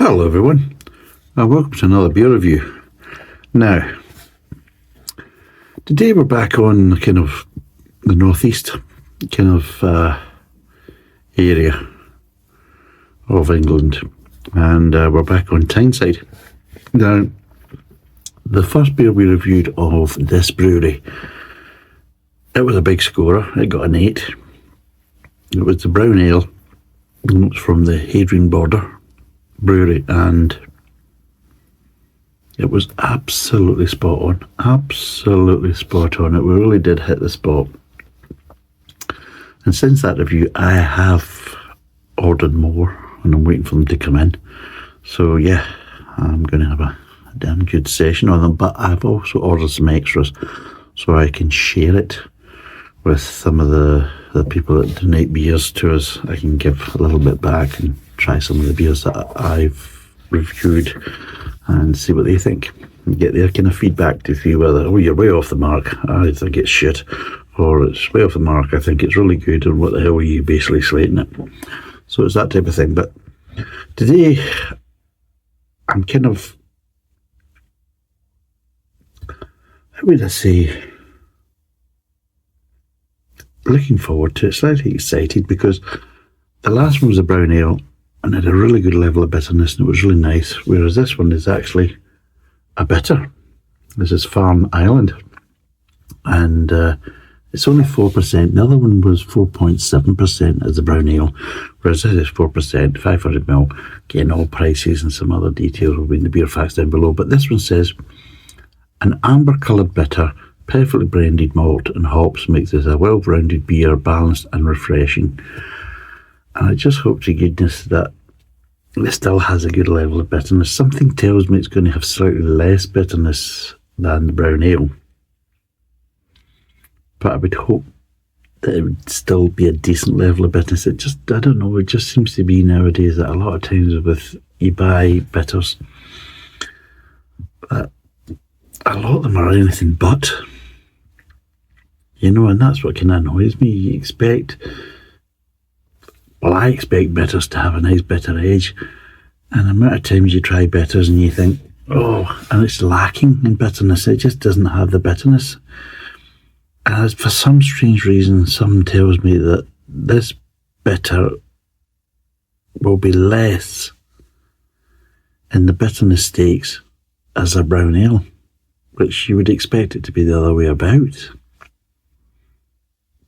Hello everyone, and welcome to another beer review. Now, today we're back on kind of the northeast kind of area of England, and we're back on Tyneside. Now, the first beer we reviewed of this brewery, it was a big scorer. It got an 8. It was the brown ale, and it was from the Hadrian border brewery, and it was absolutely spot on. Absolutely spot on. It really did hit the spot. And since that review, I have ordered more, and I'm waiting for them to come in. So yeah, I'm going to have a damn good session on them. But I've also ordered some extras so I can share it with some of the people that donate beers to us. I can give a little bit back and try some of the beers that I've reviewed and see what they think and get their kind of feedback to see whether, oh, you're way off the mark, I think it's shit, or it's way off the mark, I think it's really good, and what the hell are you basically slating it. So it's that type of thing. But today I'm kind of, how would I say, looking forward to it, slightly excited, because the last one was a brown ale and had a really good level of bitterness, and it was really nice, whereas this one is actually a bitter. This is Farne Island, and it's only 4%. The other one was 4.7% as the brown ale, whereas this is 4%, 500ml. Again, all prices and some other details will be in the beer facts down below, but this one says, an amber coloured bitter, perfectly blended malt and hops makes this a well-rounded beer, balanced and refreshing. And I just hope to goodness that it still has a good level of bitterness. Something tells me it's going to have slightly less bitterness than the brown ale, but I would hope that it would still be a decent level of bitterness. It just, I don't know, it just seems to be nowadays that a lot of times with you buy bitters, that a lot of them are anything but, and that's what kind of annoys me. You expect, well, I expect bitters to have a nice bitter edge, and the amount of times you try bitters and you think, oh, and it's lacking in bitterness. It just doesn't have the bitterness. And for some strange reason, something tells me that this bitter will be less in the bitterness stakes as a brown ale, which you would expect it to be the other way about.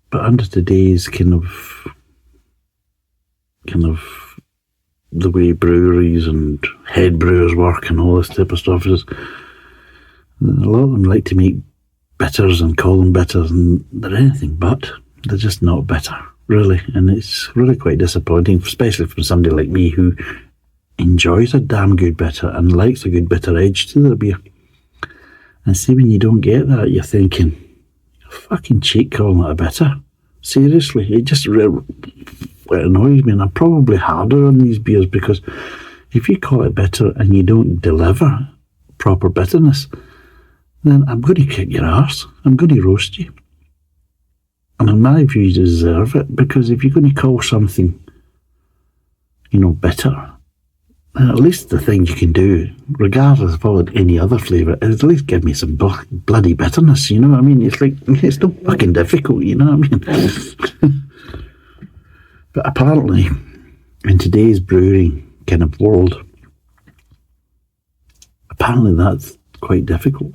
But under today's kind of the way breweries and head brewers work and all this type of stuff, is a lot of them like to make bitters and call them bitters, and they're anything but. They're just not bitter, really, and it's really quite disappointing, especially from somebody like me who enjoys a damn good bitter and likes a good bitter edge to their beer. And see, when you don't get that, you're thinking, fucking cheat calling it a bitter. Seriously, it just it annoys me, and I'm probably harder on these beers, because if you call it bitter and you don't deliver proper bitterness, then I'm going to kick your arse. I'm going to roast you. And in my view, you deserve it, because if you're going to call something, bitter, then at least the thing you can do, regardless of any other flavour, is at least give me some bloody bitterness, you know what I mean? It's like, it's not fucking difficult, you know what I mean? But apparently, in today's brewing kind of world, apparently that's quite difficult.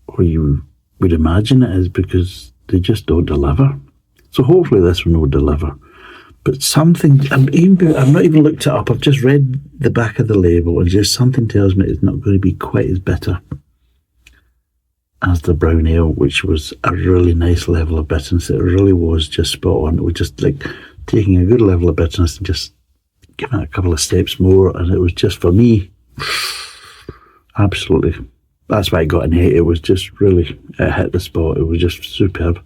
Or you would imagine it is, because they just don't deliver. So hopefully this one will deliver. But something, I've not even looked it up, I've just read the back of the label, and just something tells me it's not going to be quite as bitter as the brown ale, which was a really nice level of bitterness. It really was just spot on. It was just like taking a good level of bitterness and just giving it a couple of steps more, and it was just, for me, absolutely, that's why I got an 8. It was just really, it hit the spot. It was just superb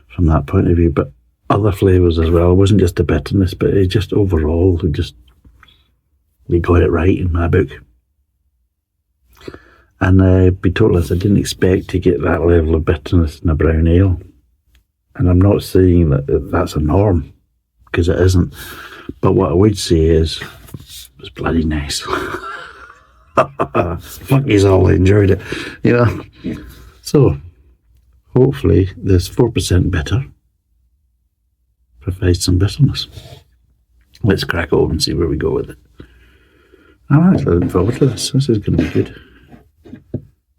from that point of view. But other flavours as well, it wasn't just the bitterness, but it just overall, we got it right in my book. And be totally honest, I didn't expect to get that level of bitterness in a brown ale. And I'm not saying that that's a norm, because it isn't. But what I would say is, was bloody nice. Fuck, he's all enjoyed it, you know. So, hopefully, this 4% bitter provides some bitterness. Let's crack it open and see where we go with it. I'm actually looking forward to this. This is going to be good.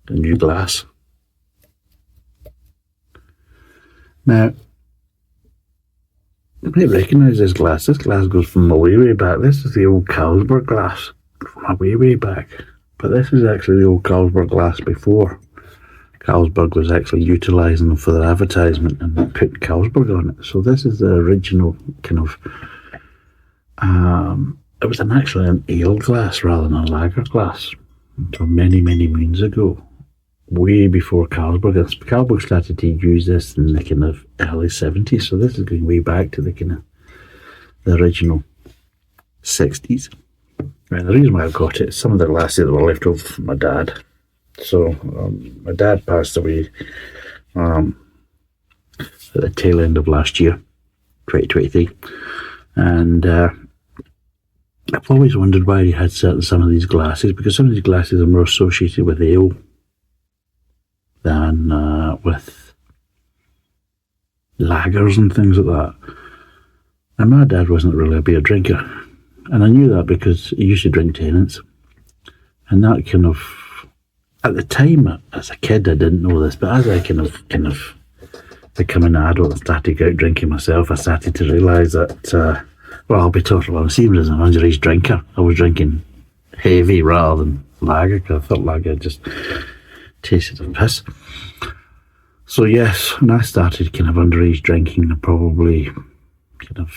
A new glass. Now, you may recognise this glass. This glass goes from a way, way back. This is the old Carlsberg glass from a way, way back. But this is actually the old Carlsberg glass before Carlsberg was actually utilising them for their advertisement and putting Carlsberg on it. So this is the original kind of... it was actually an ale glass rather than a lager glass. Until many, many moons ago. Way before Carlsberg. Carlsberg started to use this in the kind of early 70s. So this is going way back to the kind of the original 60s. And the reason why I got it is some of the glasses that were left over from my dad. So my dad passed away at the tail end of last year, 2023. And I've always wondered why he had some of these glasses, because some of these glasses are more associated with ale than with lagers and things like that. And my dad wasn't really a beer drinker, and I knew that because he used to drink Tennent's, and that kind of, at the time as a kid I didn't know this, but as I kind of become an adult and started out drinking myself, I started to realise that well, I'll be totally honest, even as an underage drinker, I was drinking heavy rather than lager, because I thought lager just tasted of piss. So yes, when I started kind of underage drinking, probably kind of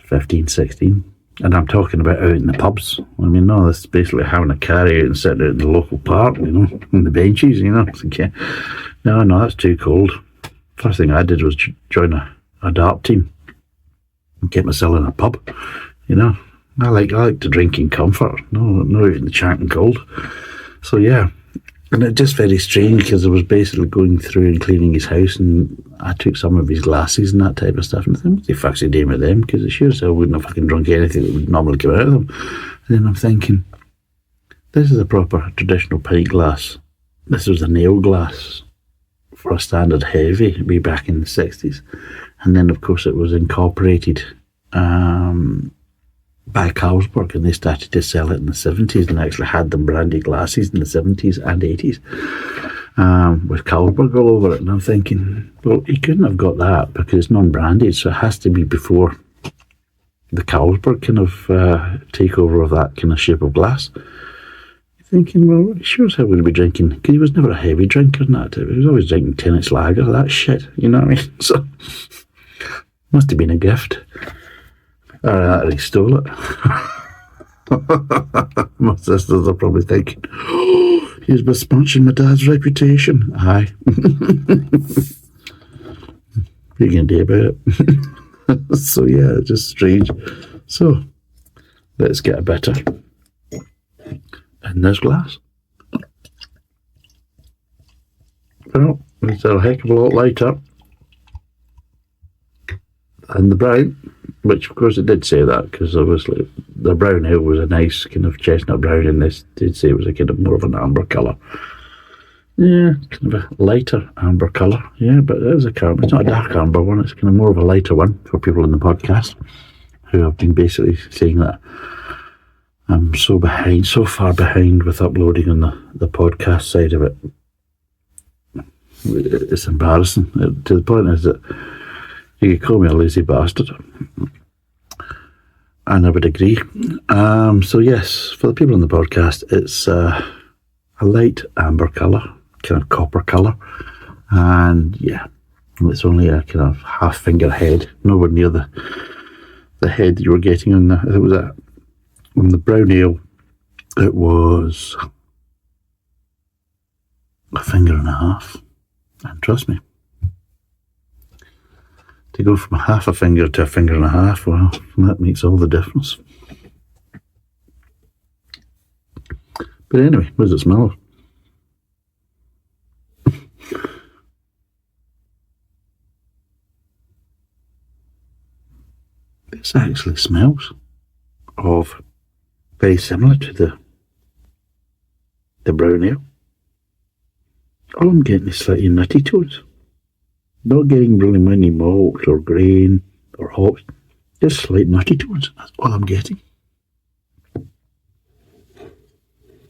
15, 16, and I'm talking about out in the pubs. I mean, no, this is basically having a carry out and sitting out in the local park, you know, on the benches, you know. Okay. No, that's too cold. First thing I did was join a dart team and get myself in a pub, you know. I like to drink in comfort, no out in the chanting cold. So yeah, and it's just very strange because I was basically going through and cleaning his house, and I took some of his glasses and that type of stuff, and I thought, what the fuck's he doing with them? Because it sure as hell wouldn't have fucking drunk anything that would normally come out of them. And then I'm thinking, this is a proper traditional pint glass. This was an ale glass for a standard heavy, way back in the 60s. And then, of course, it was incorporated by Carlsberg, and they started to sell it in the 70s and actually had them branded glasses in the 70s and 80s with Carlsberg all over it. And I'm thinking, well, he couldn't have got that because it's non-branded, so it has to be before the Carlsberg kind of takeover of that kind of shape of glass. Thinking, well, he sure as hell would be drinking, because he was never a heavy drinker and that. He was always drinking Tennent's lager, that shit, you know what I mean? So, must have been a gift. Or he stole it. My sisters are probably thinking, oh, he's besmirching my dad's reputation. Aye. What are you going to do about it? So, yeah, just strange. So, let's get a bitter in this glass. Well, it's a heck of a lot lighter than the brown, which of course it did say that, because obviously the brown ale was a nice kind of chestnut brown, and this did say it was a kind of more of an amber colour. Yeah, kind of a lighter amber colour. Yeah, but it is a amber. It's not a dark amber one, it's kind of more of a lighter one for people in the podcast who have been basically saying that I'm so far behind with uploading on the podcast side of it. It's embarrassing. To the point is that you could call me a lazy bastard, and I would agree. So yes, for the people on the podcast, it's a light amber colour, kind of copper colour, and yeah, it's only a kind of half finger head, nowhere near the head that you were getting on on the brown ale. It was a finger and a half, and trust me, to go from half a finger to a finger and a half, well, that makes all the difference. But anyway, what does it smell of? This actually smells of very similar to the brown ale. All I'm getting is slightly nutty tones. Not getting really many malt or grain or hops. Just slight nutty tones. That's all I'm getting.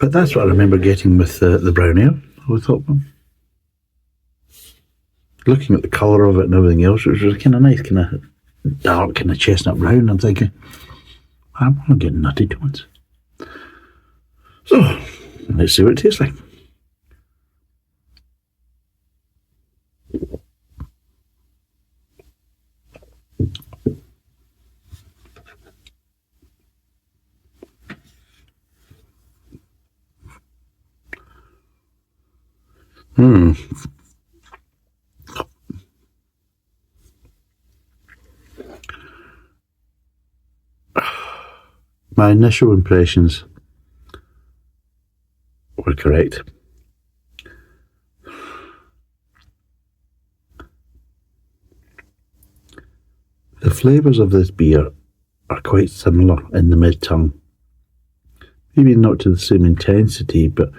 But that's what I remember getting with the brown ale. I thought, well, looking at the colour of it and everything else, it was kind of nice, kind of dark, kind of chestnut brown. I'm thinking, I'm not getting nutty tones. So, let's see what it tastes like. My initial impressions were correct. The flavours of this beer are quite similar in the mid-tongue. Maybe not to the same intensity, but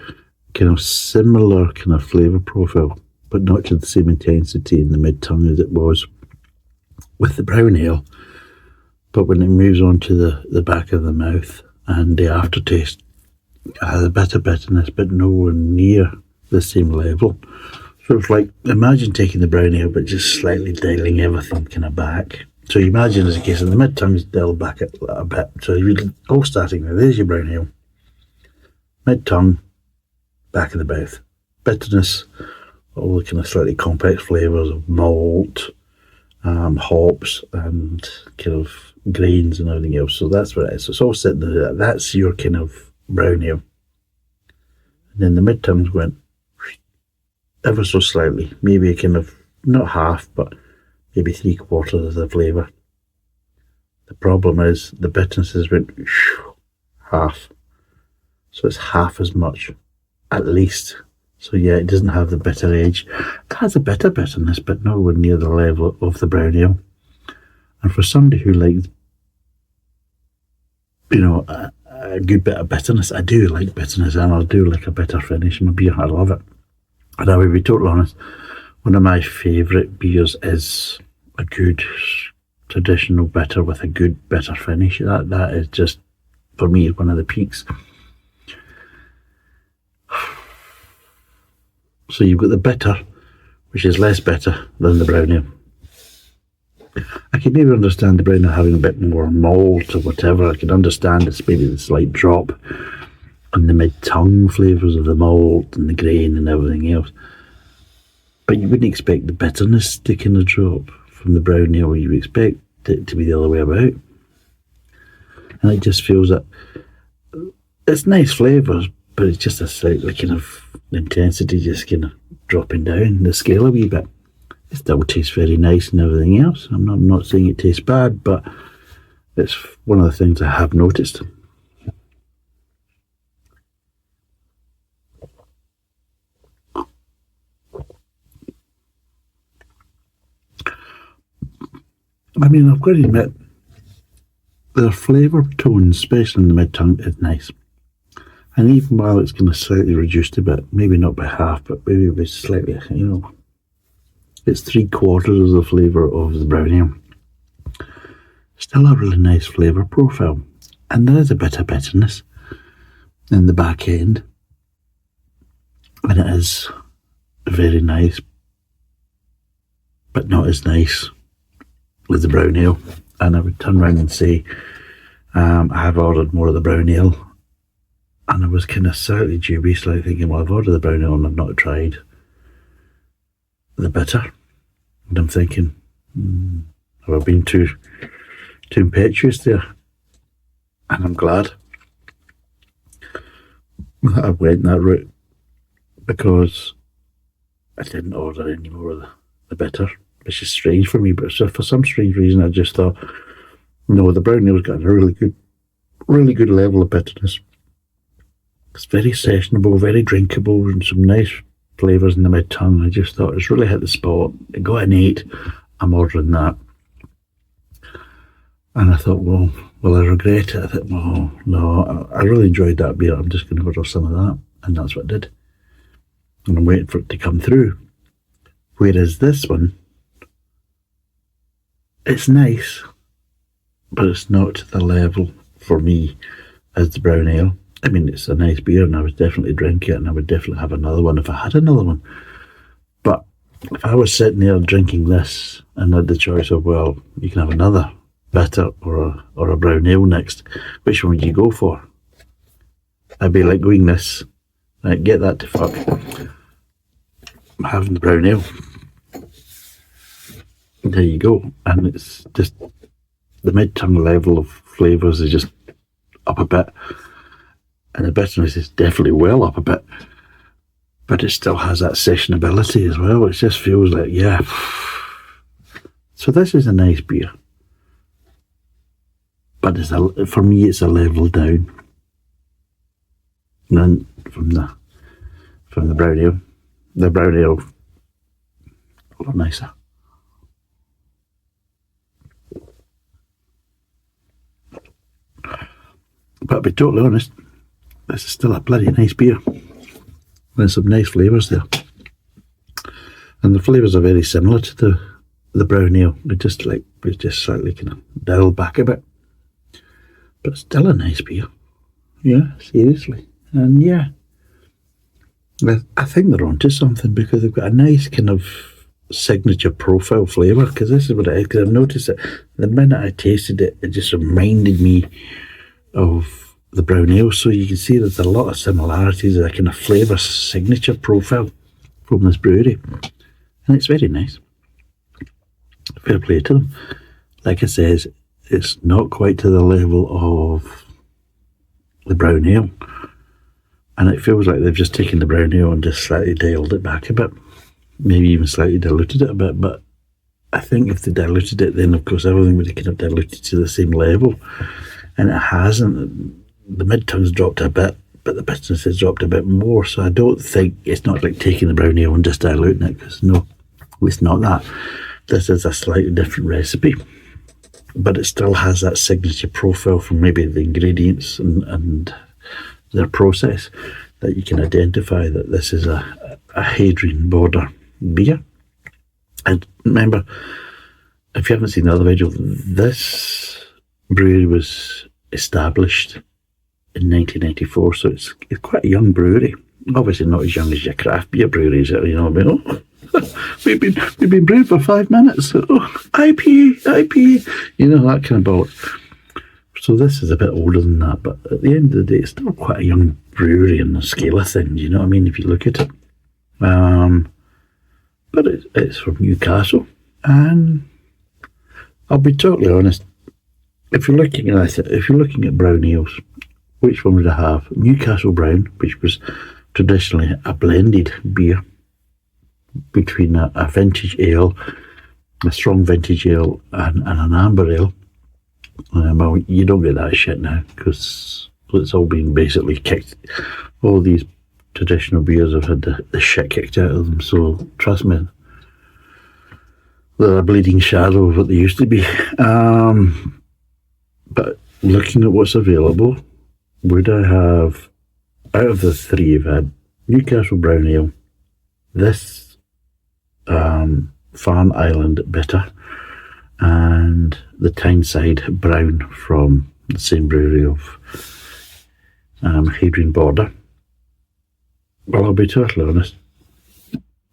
kind of similar kind of flavour profile, but not to the same intensity in the mid-tongue as it was with the brown ale. But when it moves on to the back of the mouth and the aftertaste has a bit of bitterness, but nowhere near the same level. So it's like, imagine taking the brown ale, but just slightly dialing everything kind of back. So you imagine, as a case of the mid-tongue is dialed back a bit. So you're all starting there. There's your brown ale. Mid-tongue, back of the mouth. Bitterness, all the kind of slightly complex flavours of malt, hops, and kind of grains and everything else. So that's what it is. So it's all sitting there. That's your kind of brown ale. And then the mid-tongues went ever so slightly, maybe kind of not half, but maybe 3/4 of the flavour. The problem is the bitternesses went half. So it's half as much, at least. So yeah, it doesn't have the bitter edge. It has a bit of bitterness, but nowhere near the level of the brown ale. And for somebody who likes, a good bit of bitterness, I do like bitterness, and I do like a bitter finish in my beer. I love it. And I will be totally honest, one of my favourite beers is a good traditional bitter with a good bitter finish. That is just, for me, one of the peaks. So you've got the bitter, which is less bitter than the brown ale. I can maybe understand the brown ale having a bit more malt or whatever. I can understand it's maybe the slight drop on the mid-tongue flavours of the malt and the grain and everything else. But you wouldn't expect the bitterness to kind of drop from the brown ale. You would expect it to be the other way about. And it just feels that it's nice flavours, but it's just a slightly kind of intensity just kind of dropping down the scale a wee bit. It still tastes very nice and everything else. I'm not saying it tastes bad, but it's one of the things I have noticed. I mean, I've got to admit, the flavour tone, especially in the mid-tongue, is nice. And even while it's kind of slightly reduced a bit, maybe not by half, but maybe by slightly, it's 3/4 of the flavour of the brown ale. Still a really nice flavour profile. And there is a bit of bitterness in the back end. And it is very nice, but not as nice with the brown ale. And I would turn around and say, I have ordered more of the brown ale. And I was kind of slightly dubious, like thinking, well, I've ordered the brown ale and I've not tried the bitter. And I'm thinking, have I been too impetuous there? And I'm glad that I went that route, because I didn't order any more of the bitter, which is strange for me. But so for some strange reason, I just thought, no, the brown ale's got a really good level of bitterness. It's very sessionable, very drinkable, and some nice flavours in the mid-tongue. I just thought it's really hit the spot. It got an 8. I'm ordering that. And I thought, well, will I regret it? I thought, oh, no, I really enjoyed that beer. I'm just going to order some of that. And that's what I did. And I'm waiting for it to come through. Whereas this one, it's nice, but it's not to the level for me as the brown ale. I mean, it's a nice beer and I would definitely drink it and I would definitely have another one if I had another one. But if I was sitting there drinking this and had the choice of, well, you can have another bitter or a brown ale next, which one would you go for? I'd be like going this, right, get that to fuck. I'm having the brown ale. There you go. And it's just the mid-tongue level of flavours is just up a bit. And the bitterness is definitely well up a bit. But it still has that sessionability as well. It just feels like, yeah. So this is a nice beer. But for me, it's a level down. And then from the brown ale. The brown ale, a lot nicer. But to be totally honest, this is still a bloody nice beer. There's some nice flavours there. And the flavours are very similar to the brown ale. They just slightly kind of dialed back a bit. But it's still a nice beer. Yeah, seriously. And yeah, I think they're onto something because they've got a nice kind of signature profile flavour. Because this is what it is. Because I've noticed that the minute I tasted it, it just reminded me of the brown ale. So you can see there's a lot of similarities, a kind of flavour signature profile from this brewery. And it's very nice. Fair play to them. Like I says, it's not quite to the level of the brown ale. And it feels like they've just taken the brown ale and just slightly dialed it back a bit. Maybe even slightly diluted it a bit. But I think if they diluted it, then of course everything would have kind of diluted to the same level. And it hasn't. The mid-tongue's dropped a bit, but the bitterness has dropped a bit more. So I don't think it's not like taking the brown ale and just diluting it, because no, it's not that. This is a slightly different recipe, but it still has that signature profile from maybe the ingredients and their process that you can identify that this is a Hadrian border beer. And remember, if you haven't seen the other video, this brewery was established in 1994, so it's quite a young brewery. Obviously not as young as your craft beer breweries, you know. I mean, we've been brewed for 5 minutes. IPA, you know, that kind of bollocks. So this is a bit older than that, but at the end of the day, it's still quite a young brewery in the scale of things. You know what I mean? If you look at it, but it's from Newcastle, and I'll be totally honest. If you're looking at brown ales, which one would I have? Newcastle Brown, which was traditionally a blended beer between a vintage ale, a strong vintage ale, and an amber ale. Well, you don't get that shit now because it's all been basically kicked. All these traditional beers have had the shit kicked out of them. So trust me, they're a bleeding shadow of what they used to be. But looking at what's available, would I have, out of the three, I've had Newcastle Brown Ale, this Farne Island Bitter, and the Tyneside Brown from the same brewery of Hadrian Border. Well, I'll be totally honest,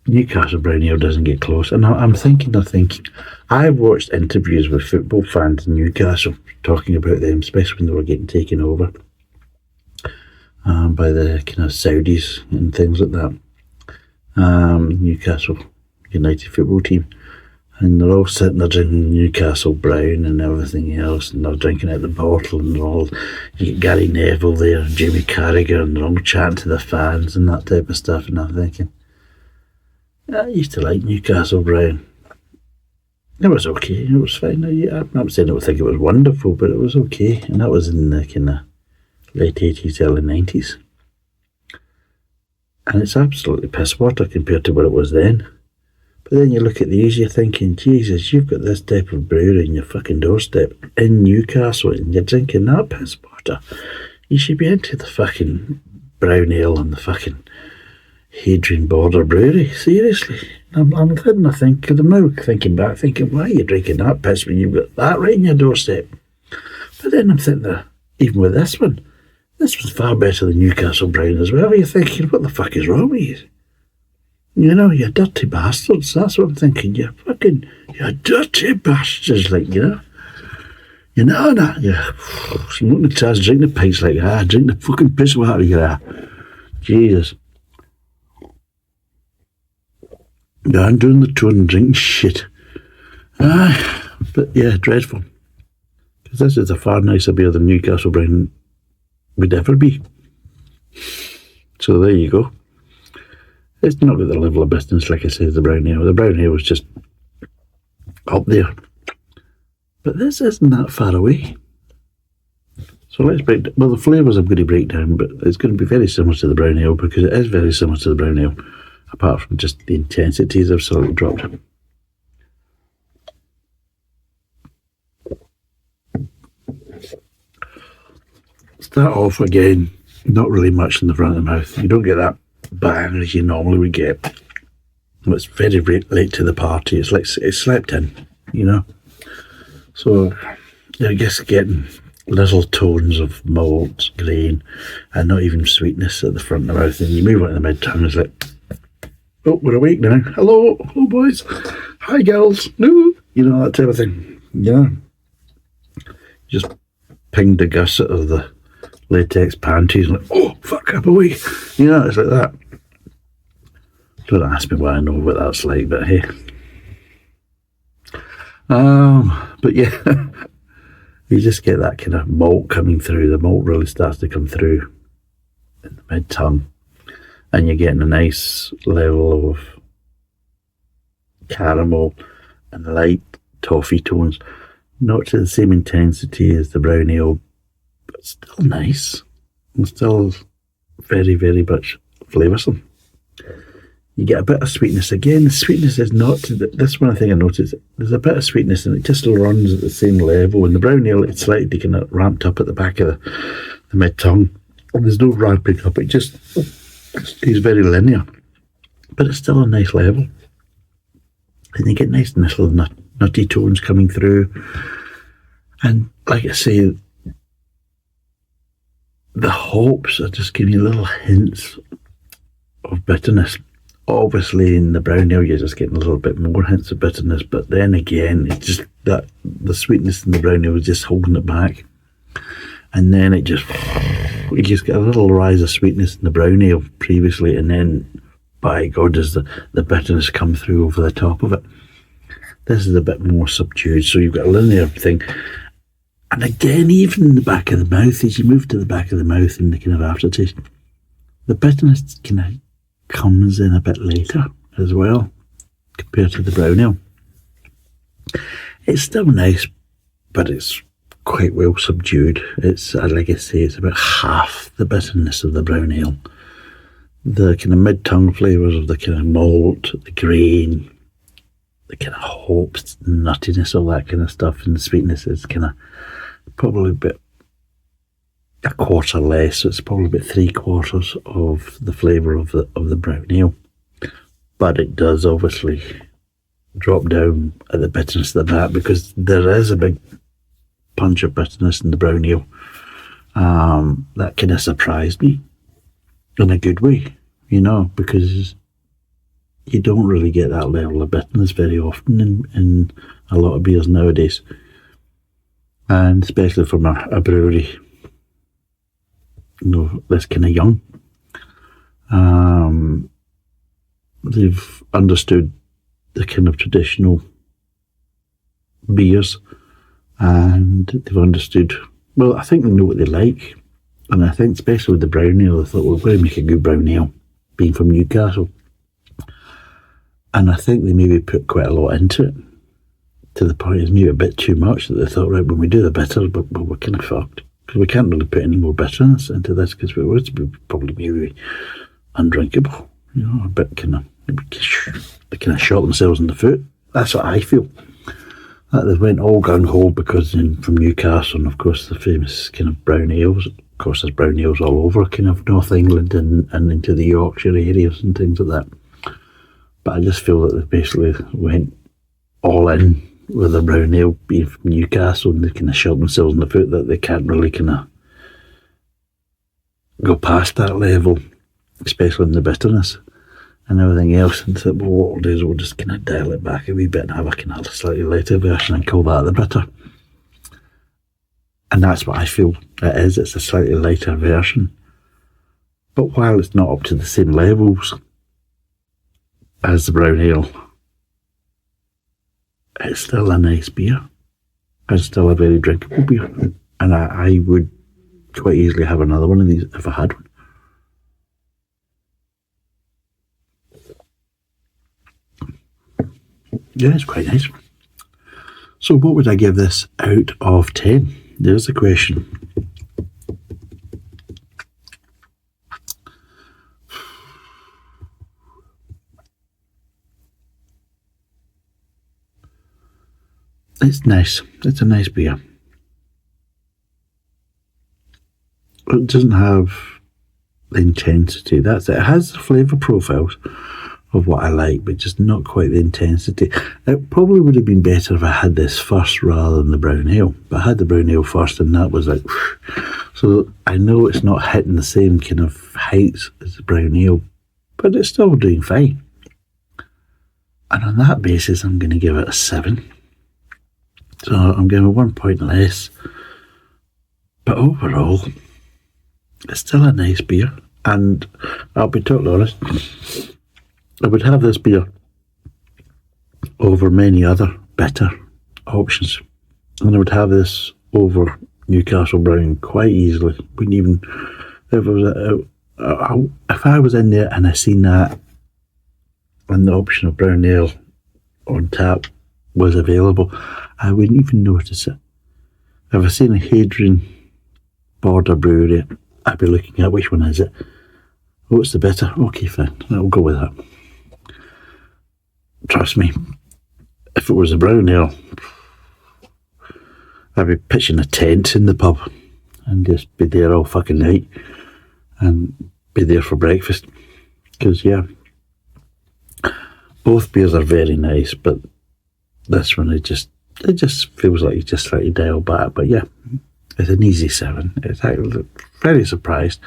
Newcastle Brown Ale doesn't get close. And I'm thinking, I've watched interviews with football fans in Newcastle talking about them, especially when they were getting taken over by the kind of Saudis and things like that. Newcastle United football team. And they're all sitting there drinking Newcastle Brown and everything else, and they're drinking out the bottle, and you get Gary Neville there and Jamie Carragher, and they're all chatting to the fans and that type of stuff. And I'm thinking, I used to like Newcastle Brown. It was okay, it was fine. I'm not saying I would think it was wonderful, but it was okay. And that was in the kind of late 80s, early 90s. And it's absolutely piss water compared to what it was then. But then you look at these, you're thinking, Jesus, you've got this type of brewery in your fucking doorstep in Newcastle and you're drinking that piss water. You should be into the fucking brown ale and the fucking Hadrian Border Brewery. Seriously. I'm now thinking back, thinking, why are you drinking that piss when you've got that right in your doorstep? But then I'm thinking, even with this one's far better than Newcastle Brown as well. You're thinking, what the fuck is wrong with you? You know, you dirty bastards. That's what I'm thinking. You dirty bastards, like, you know. You know that. You're smoking the tars, drinking the pipes like that, drink the fucking piss water, you know. Jesus. Yeah, I'm doing the tour and drinking shit. But yeah, dreadful. Because this is a far nicer beer than Newcastle Brown would ever be. So there you go. It's not at the level of business, like I said, the brown ale. The brown ale was just up there. But this isn't that far away. So let's the flavours I'm going to break down, but it's going to be very similar to the brown ale because it is very similar to the brown ale, apart from just the intensities have slightly dropped. Start off again, not really much in the front of the mouth. You don't get that bang as you normally would get. It's very late to the party. It's like it's slept in, you know. So you're just getting little tones of malt, grain, and not even sweetness at the front of the mouth. And you move on to the mid-tongue, it's like, oh, we're awake now. Hello boys. Hi girls. No, you know, that type of thing. You know, just pinged the gusset of the latex panties and like, oh fuck, I'm awake. You know, it's like that. Don't ask me why I know what that's like, but hey. But yeah, you just get that kind of malt coming through. The malt really starts to come through in the mid-tongue, and you're getting a nice level of caramel and light toffee tones. Not to the same intensity as the brown ale, but still nice. And still very, very much flavoursome. You get a bit of sweetness. Again, the sweetness is not... That's one thing I noticed. There's a bit of sweetness and it just runs at the same level. In the brown ale, it's slightly kind of ramped up at the back of the mid-tongue. And there's no ramping up. It just stays very linear. But it's still a nice level. And you get nice little nutty tones coming through. And like I say, the hops are just giving you little hints of bitterness. Obviously, in the brown ale, you're just getting a little bit more hints of bitterness, but then again, it's just that the sweetness in the brown ale is just holding it back. And then you just get a little rise of sweetness in the brown ale previously, and then, by God, does the bitterness come through over the top of it. This is a bit more subdued, so you've got a linear thing. And again, even in the back of the mouth, as you move to the back of the mouth and the kind of aftertaste, the bitterness kind of comes in a bit later as well, compared to the brown ale. It's still nice, but it's quite well subdued. It's, like I say, it's about half the bitterness of the brown ale. The kind of mid-tongue flavours of the kind of malt, the grain, the kind of hops, nuttiness, all that kind of stuff, and the sweetness is kind of probably a quarter less, so it's probably about 3/4 of the flavour of the brown ale. But it does obviously drop down at the bitterness of that, because there is a big punch of bitterness in the brown ale. That kind of surprised me in a good way, you know, because you don't really get that level of bitterness very often in a lot of beers nowadays, and especially from a brewery, you know, that's kind of young. They've understood the kind of traditional beers, and they've understood, well, I think they know what they like, and I think especially with the brown ale, they thought, well, we're going to make a good brown ale, being from Newcastle. And I think they maybe put quite a lot into it, to the point it's maybe a bit too much, that they thought, right, when we do the bitter, but we're kind of fucked, because we can't really put any more bitterness into this, because we would probably maybe undrinkable, you know, a bit kind of, they kind of shot themselves in the foot. That's what I feel. That they went all gung-ho because from Newcastle, and of course the famous kind of brown ales. Of course there's brown ales all over kind of North England and into the Yorkshire areas and things like that. But I just feel that they basically went all in with the brown ale being from Newcastle, and they kind of shot themselves in the foot that they can't really kind of go past that level, especially in the bitterness and everything else. And thought, well, what we'll do is we'll just kind of dial it back a wee bit and have a kind of slightly lighter version and call that the bitter. And that's what I feel it is. It's a slightly lighter version. But while it's not up to the same levels as the brown ale, it's still a nice beer. It's still a very drinkable beer. And I would quite easily have another one of these if I had one. Yeah, it's quite nice. So what would I give this out of 10? There's the question. It's nice. It's a nice beer. It doesn't have the intensity. That's it. It has the flavour profiles of what I like, but just not quite the intensity. It probably would have been better if I had this first rather than the brown ale. But I had the brown ale first, and that was like, so I know it's not hitting the same kind of heights as the brown ale, but it's still doing fine. And on that basis, I'm going to give it a 7. So I'm giving it 1 point less. But overall, it's still a nice beer. And I'll be totally honest, I would have this beer over many other better options. And I would have this over Newcastle Brown quite easily. Wouldn't even, if I was in there and I seen that and the option of brown ale on tap was available, I wouldn't even notice it. If I seen a Hadrian border brewery, I'd be looking at which one is it. Oh, it's the bitter. Okay, fine. I'll go with that. Trust me, if it was a brown ale, I'd be pitching a tent in the pub and just be there all fucking night and be there for breakfast. Because, yeah, both beers are very nice, but this one, it just feels like you just slightly dial back. But yeah, it's an easy 7. It's actually very surprised.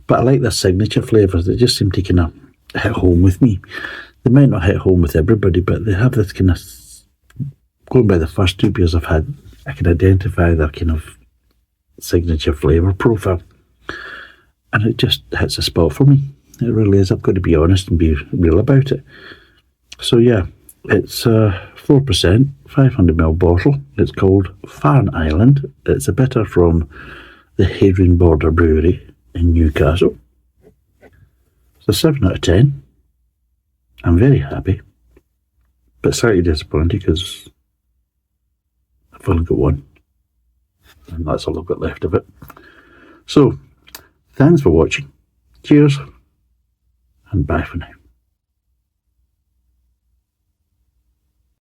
But I like their signature flavours. They just seem to kind of hit home with me. They might not hit home with everybody, but they have this kind of, going by the first 2 beers I've had, I can identify their kind of signature flavour profile. And it just hits a spot for me. It really is. I've got to be honest and be real about it. So yeah, it's 4%, 500ml bottle. It's called Farne Island. It's a bitter from the Hadrian Border Brewery in Newcastle. It's a 7 out of 10. I'm very happy, but slightly disappointed because I've only got one, and that's all I've got left of it. So, thanks for watching. Cheers, and bye for now.